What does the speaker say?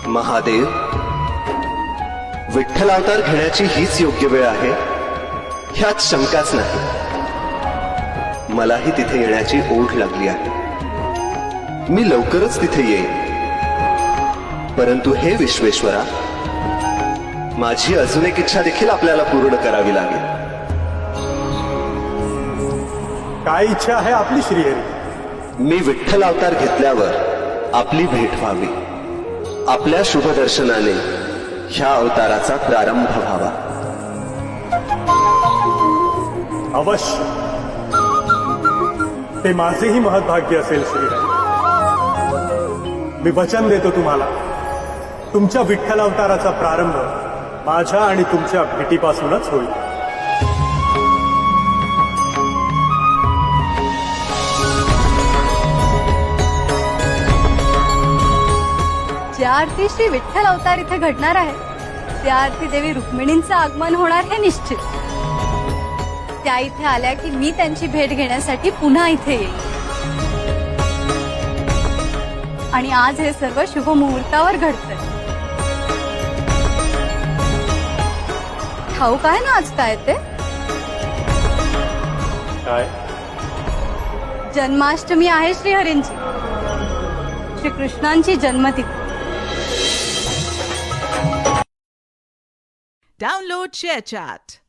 महादेव, विठ्ठल अवतार घेण्याची हीच योग्य वेळ आहे ह्यात शंकाच नाही. मलाही तिथे येण्याची ओढ लागली आहे. मी लवकरच तिथे येईन. परंतु हे विश्वेश्वरा, माझी अजून एक इच्छा देखील आपल्याला पूर्ण करावी लागेल. काय इच्छा आहे आपली श्रीहरी? मी विठ्ठल अवतार घेतल्यावर आपली भेट व्हावी. आपल्या शुभदर्शनाने ह्या अवताराचा प्रारंभ व्हावा. अवश्य, ते माझेही महत्भाग्य असेल श्रीहरी. मी वचन देतो तुम्हाला, तुमच्या विठ्ठल अवताराचा प्रारंभ माझ्या आणि तुमच्या भेटीपासूनच होईल. ज्या अर्थी श्री विठ्ठल अवतार इथे घडणार आहे, त्या अर्थी देवी रुक्मिणींचं आगमन होणार हे निश्चित. त्या इथे आल्या की मी त्यांची भेट घेण्यासाठी पुन्हा इथे येईल. आणि आज हे सर्व शुभ मुहूर्तावर घडतंय. ठाऊक आहे ना आज काय ते? काय? जन्माष्टमी आहे श्रीहरींची, श्रीकृष्णांची जन्मतिथी. Download ShareChat.